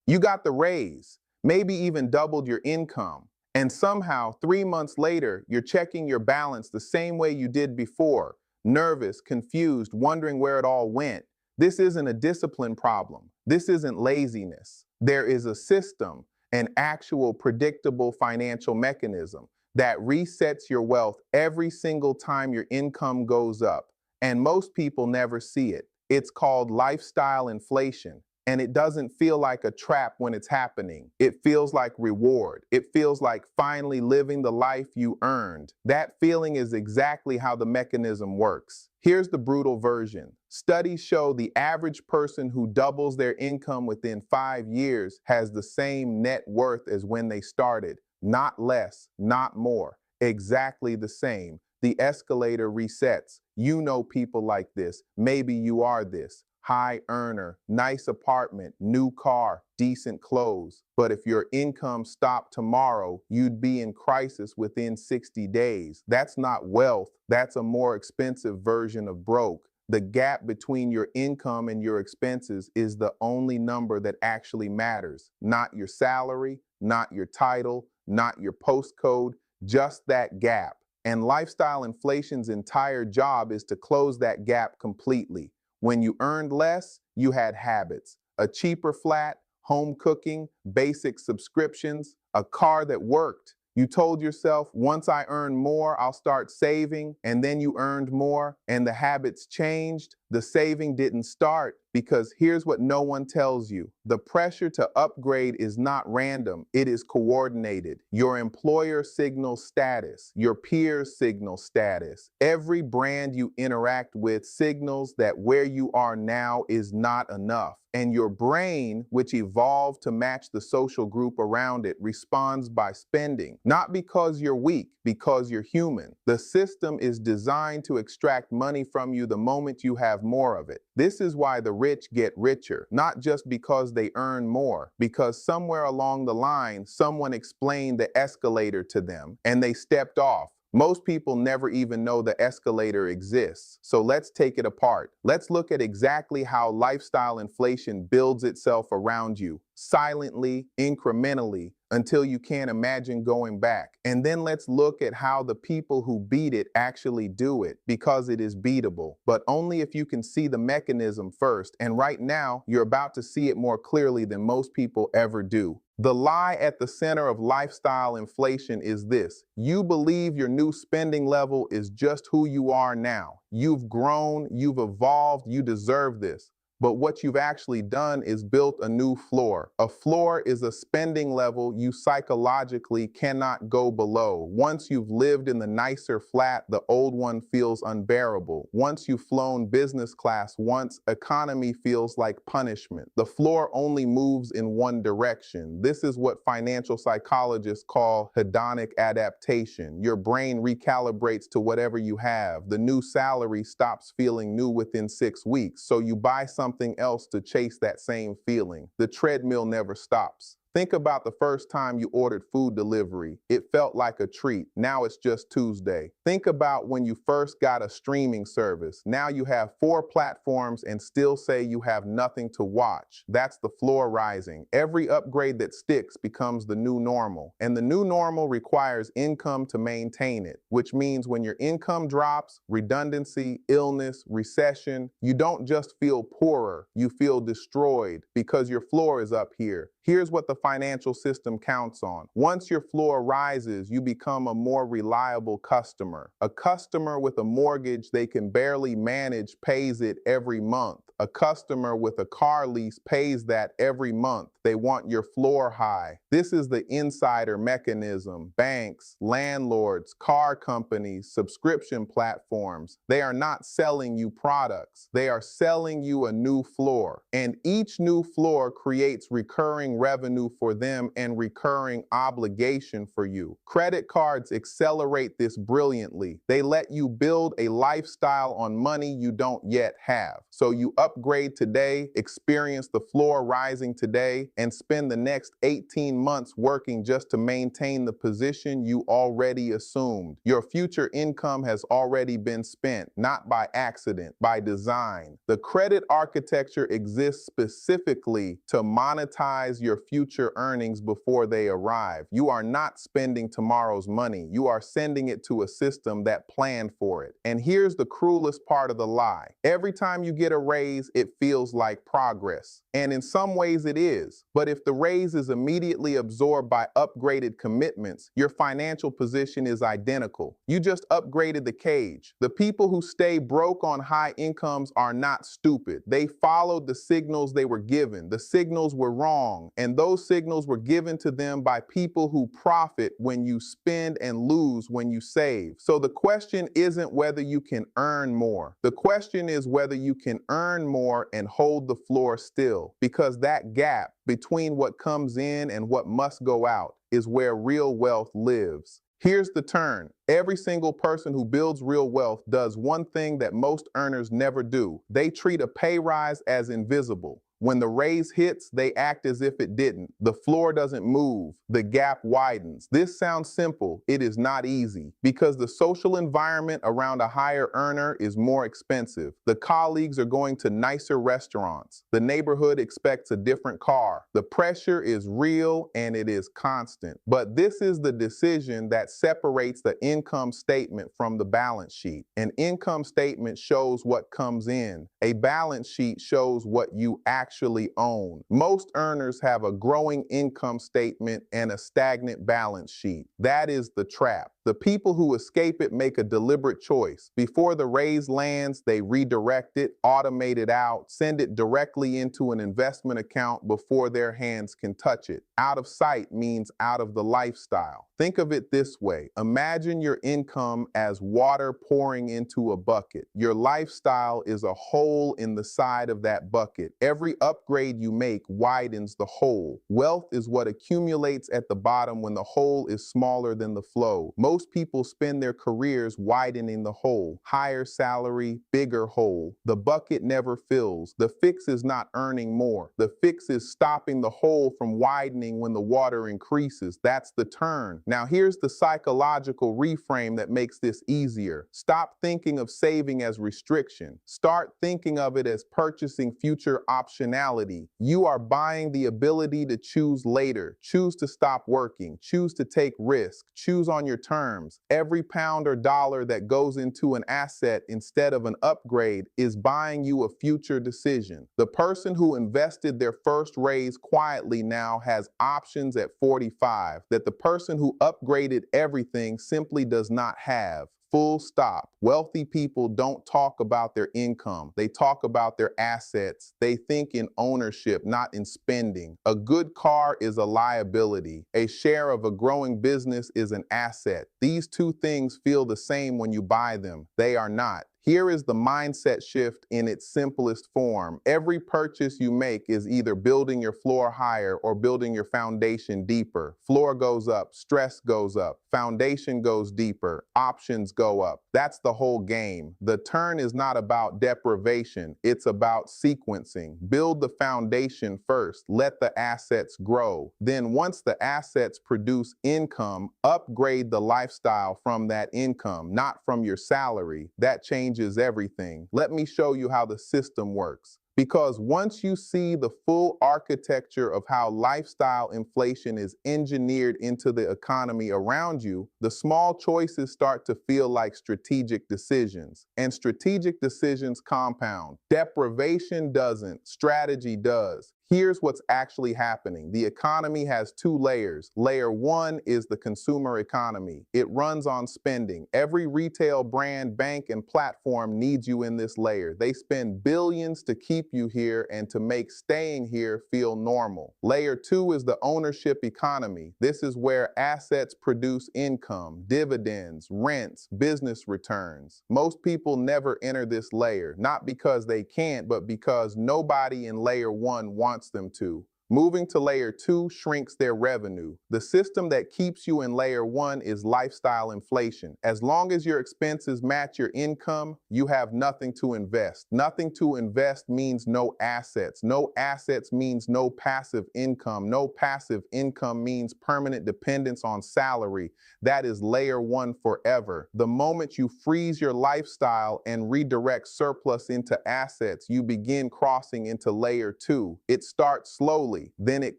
You got the raise, maybe even doubled your income. And somehow, 3 months later, you're checking your balance the same way you did before, nervous, confused, wondering where it all went. This isn't a discipline problem. This isn't laziness. There is a system, an actual predictable financial mechanism that resets your wealth every single time your income goes up. And most people never see it. It's called lifestyle inflation. And it doesn't feel like a trap when it's happening. It feels like reward. It feels like finally living the life you earned. That feeling is exactly how the mechanism works. Here's the brutal version. Studies show the average person who doubles their income within 5 years has the same net worth as when they started. Not less, not more. Exactly the same. The escalator resets. You know people like this. Maybe you are this. High earner, nice apartment, new car, decent clothes. But if your income stopped tomorrow, you'd be in crisis within 60 days. That's not wealth. That's a more expensive version of broke. The gap between your income and your expenses is the only number that actually matters. Not your salary, not your title, not your postcode, just that gap. And lifestyle inflation's entire job is to close that gap completely. When you earned less, you had habits. A cheaper flat, home cooking, basic subscriptions, a car that worked. You told yourself, once I earn more, I'll start saving, and then you earned more, and the habits changed. The saving didn't start because here's what no one tells you. The pressure to upgrade is not random, it is coordinated. Your employer signals status, your peers signal status. Every brand you interact with signals that where you are now is not enough. And your brain, which evolved to match the social group around it, responds by spending. Not because you're weak, because you're human. The system is designed to extract money from you the moment you have more of it. This is why the rich get richer, not just because they earn more, because somewhere along the line, someone explained the escalator to them and they stepped off. Most people never even know the escalator exists. So let's take it apart. Let's look at exactly how lifestyle inflation builds itself around you, silently, incrementally, until you can't imagine going back. And then let's look at how the people who beat it actually do it, because it is beatable, but only if you can see the mechanism first. And right now, you're about to see it more clearly than most people ever do. The lie at the center of lifestyle inflation is this. You believe your new spending level is just who you are now. You've grown, you've evolved, you deserve this. But what you've actually done is built a new floor. A floor is a spending level you psychologically cannot go below. Once you've lived in the nicer flat, the old one feels unbearable. Once you've flown business class once, economy feels like punishment. The floor only moves in one direction. This is what financial psychologists call hedonic adaptation. Your brain recalibrates to whatever you have. The new salary stops feeling new within 6 weeks, so you buy something else to chase that same feeling. The treadmill never stops. Think about the first time you ordered food delivery. It felt like a treat. Now it's just Tuesday. Think about when you first got a streaming service. Now you have 4 platforms and still say you have nothing to watch. That's the floor rising. Every upgrade that sticks becomes the new normal. And the new normal requires income to maintain it, which means when your income drops, redundancy, illness, recession, you don't just feel poorer, you feel destroyed because your floor is up here. Here's what the financial system counts on. Once your floor rises, you become a more reliable customer. A customer with a mortgage they can barely manage pays it every month. A customer with a car lease pays that every month. They want your floor high. This is the insider mechanism. Banks, landlords, car companies, subscription platforms, they are not selling you products. They are selling you a new floor. And each new floor creates recurring revenue revenue for them and recurring obligation for you. Credit cards accelerate this brilliantly. They let you build a lifestyle on money you don't yet have. So you upgrade today, experience the floor rising today, and spend the next 18 months working just to maintain the position you already assumed. Your future income has already been spent, not by accident, by design. The credit architecture exists specifically to monetize your future earnings before they arrive. You are not spending tomorrow's money. You are sending it to a system that planned for it. And here's the cruelest part of the lie. Every time you get a raise, it feels like progress. And in some ways it is. But if the raise is immediately absorbed by upgraded commitments, your financial position is identical. You just upgraded the cage. The people who stay broke on high incomes are not stupid. They followed the signals they were given. The signals were wrong, and those signals were given to them by people who profit when you spend and lose when you save. So the question isn't whether you can earn more. The question is whether you can earn more and hold the floor still, because that gap between what comes in and what must go out is where real wealth lives. Here's the turn. Every single person who builds real wealth does one thing that most earners never do. They treat a pay rise as invisible. When the raise hits, they act as if it didn't. The floor doesn't move. The gap widens. This sounds simple. It is not easy, because the social environment around a higher earner is more expensive. The colleagues are going to nicer restaurants. The neighborhood expects a different car. The pressure is real and it is constant. But this is the decision that separates the income statement from the balance sheet. An income statement shows what comes in. A balance sheet shows what you actually own. Most earners have a growing income statement and a stagnant balance sheet. That is the trap. The people who escape it make a deliberate choice. Before the raise lands, they redirect it, automate it out, send it directly into an investment account before their hands can touch it. Out of sight means out of the lifestyle. Think of it this way. Imagine your income as water pouring into a bucket. Your lifestyle is a hole in the side of that bucket. Every upgrade you make widens the hole. Wealth is what accumulates at the bottom when the hole is smaller than the flow. Most people spend their careers widening the hole. Higher salary, bigger hole. The bucket never fills. The fix is not earning more. The fix is stopping the hole from widening when the water increases. That's the turn. Now here's the psychological reframe that makes this easier. Stop thinking of saving as restriction. Start thinking of it as purchasing future optionality. You are buying the ability to choose later. Choose to stop working. Choose to take risk. Choose on your terms. Every pound or dollar that goes into an asset instead of an upgrade is buying you a future decision. The person who invested their first raise quietly now has options at 45 that the person who upgraded everything simply does not have. Full stop. Wealthy people don't talk about their income. They talk about their assets. They think in ownership, not in spending. A good car is a liability. A share of a growing business is an asset. These two things feel the same when you buy them. They are not. Here is the mindset shift in its simplest form. Every purchase you make is either building your floor higher or building your foundation deeper. Floor goes up, stress goes up, foundation goes deeper, options go up. That's the whole game. The turn is not about deprivation, it's about sequencing. Build the foundation first, let the assets grow. Then once the assets produce income, upgrade the lifestyle from that income, not from your salary. That changes everything. Let me show you how the system works. Because once you see the full architecture of how lifestyle inflation is engineered into the economy around you, the small choices start to feel like strategic decisions. And strategic decisions compound. Deprivation doesn't, strategy does. Here's what's actually happening. The economy has two layers. Layer one is the consumer economy. It runs on spending. Every retail brand, bank, and platform needs you in this layer. They spend billions to keep you here and to make staying here feel normal. Layer two is the ownership economy. This is where assets produce income, dividends, rents, business returns. Most people never enter this layer, not because they can't, but because nobody in layer one wants them to. Moving to layer 2 shrinks their revenue. The system that keeps you in layer 1 is lifestyle inflation. As long as your expenses match your income, you have nothing to invest. Nothing to invest means no assets. No assets means no passive income. No passive income means permanent dependence on salary. That is layer 1 forever. The moment you freeze your lifestyle and redirect surplus into assets, you begin crossing into layer 2. It starts slowly, then it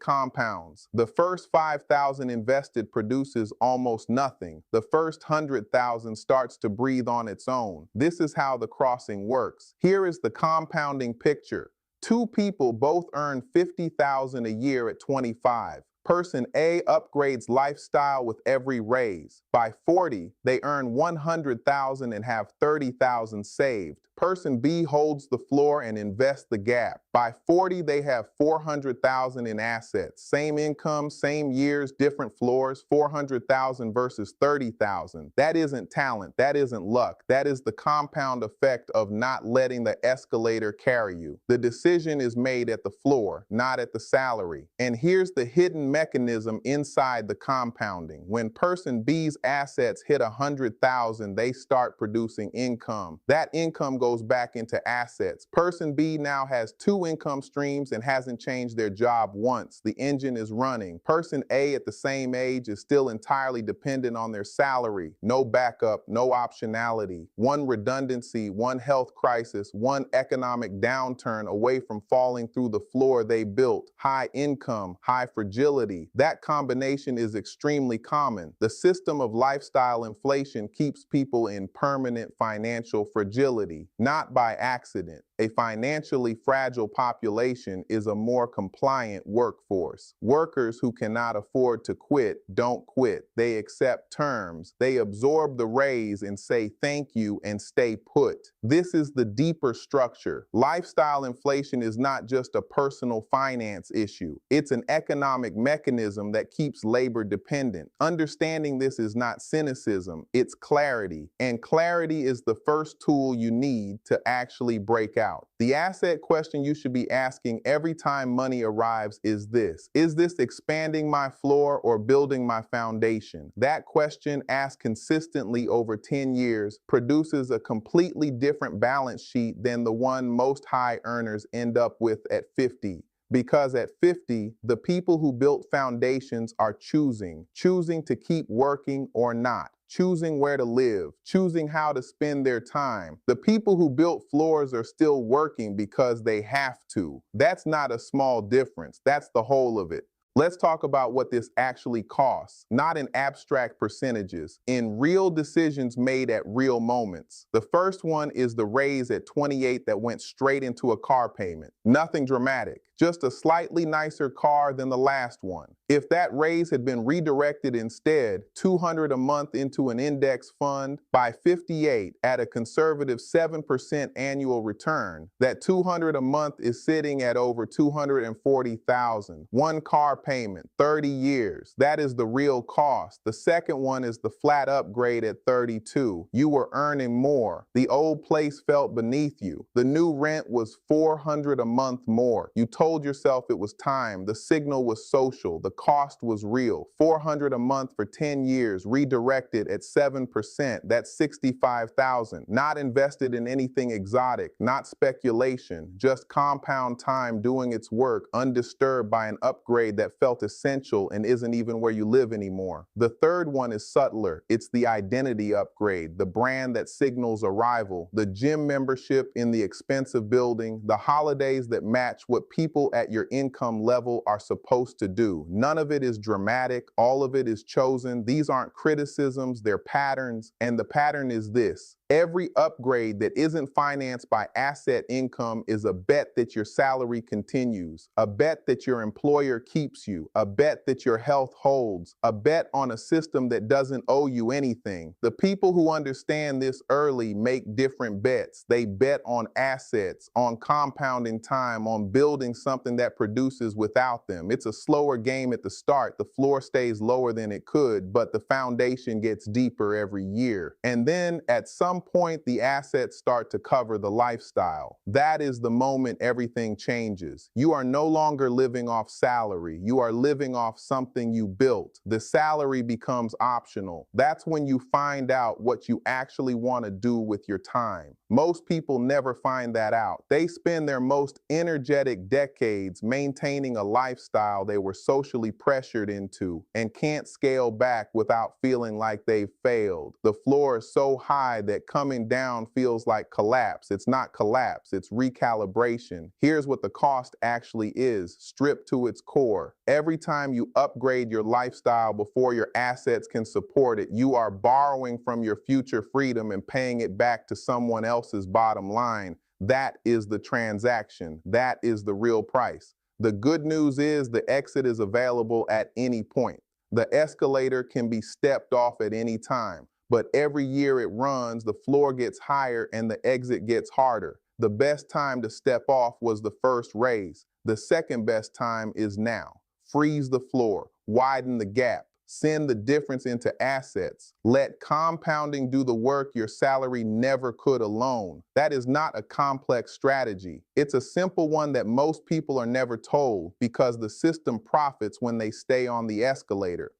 compounds. The first 5,000 invested produces almost nothing. The first 100,000 starts to breathe on its own. This is how the crossing works. Here is the compounding picture. Two people both earn 50,000 a year at 25. Person A upgrades lifestyle with every raise. By 40, they earn 100,000 and have 30,000 saved. Person B holds the floor and invests the gap. By 40, they have 400,000 in assets. Same income, same years, different floors, 400,000 versus 30,000. That isn't talent, that isn't luck. That is the compound effect of not letting the escalator carry you. The decision is made at the floor, not at the salary. And here's the hidden mechanism inside the compounding. When person B's assets hit 100,000, they start producing income. That income goes back into assets. Person B now has two income streams and hasn't changed their job once. The engine is running. Person A at the same age is still entirely dependent on their salary. No backup, no optionality. One redundancy, one health crisis, one economic downturn away from falling through the floor they built. High income, high fragility. That combination is extremely common. The system of lifestyle inflation keeps people in permanent financial fragility. Not by accident. A financially fragile population is a more compliant workforce. Workers who cannot afford to quit don't quit. They accept terms. They absorb the raise and say thank you and stay put. This is the deeper structure. Lifestyle inflation is not just a personal finance issue. It's an economic mechanism that keeps labor dependent. Understanding this is not cynicism, it's clarity. And clarity is the first tool you need to actually break out. The asset question you should be asking every time money arrives is this: is this expanding my floor or building my foundation? That question, asked consistently over 10 years, produces a completely different balance sheet than the one most high earners end up with at 50. Because at 50, the people who built foundations are choosing to keep working or not, choosing where to live, choosing how to spend their time. The people who built floors are still working because they have to. That's not a small difference. That's the whole of it. Let's talk about what this actually costs, not in abstract percentages, in real decisions made at real moments. The first one is the raise at 28 that went straight into a car payment. Nothing dramatic, just a slightly nicer car than the last one. If that raise had been redirected instead, $200 a month into an index fund, by 58 at a conservative 7% annual return, that $200 a month is sitting at over $240,000. One car payment, 30 years. That is the real cost. The second one is the flat upgrade at 32. You were earning more. The old place felt beneath you. The new rent was $400 a month more. You told yourself it was time. The signal was social. The cost was real. $400 a month for 10 years, redirected at 7%. That's $65,000. Not invested in anything exotic, not speculation, just compound time doing its work, undisturbed by an upgrade that felt essential and isn't even where you live anymore. The third one is subtler. It's the identity upgrade, the brand that signals arrival, the gym membership in the expensive building, the holidays that match what people at your income level are supposed to do. None of it is dramatic. All of it is chosen. These aren't criticisms, they're patterns. And the pattern is this: every upgrade that isn't financed by asset income is a bet that your salary continues, a bet that your employer keeps you, a bet that your health holds, a bet on a system that doesn't owe you anything. The people who understand this early make different bets. They bet on assets, on compounding time, on building something that produces without them. It's a slower game at the start. The floor stays lower than it could, but the foundation gets deeper every year. And then at some some point, the assets start to cover the lifestyle. That is the moment everything changes. You are no longer living off salary. You are living off something you built. The salary becomes optional. That's when you find out what you actually want to do with your time. Most people never find that out. They spend their most energetic decades maintaining a lifestyle they were socially pressured into and can't scale back without feeling like they've failed. The floor is so high that coming down feels like collapse. It's not collapse, it's recalibration. Here's what the cost actually is, stripped to its core. Every time you upgrade your lifestyle before your assets can support it, you are borrowing from your future freedom and paying it back to someone else's bottom line. That is the transaction. That is the real price. The good news is the exit is available at any point. The escalator can be stepped off at any time, but every year it runs, the floor gets higher and the exit gets harder. The best time to step off was the first raise. The second best time is now. Freeze the floor, widen the gap, send the difference into assets. Let compounding do the work your salary never could alone. That is not a complex strategy. It's a simple one that most people are never told because the system profits when they stay on the escalator.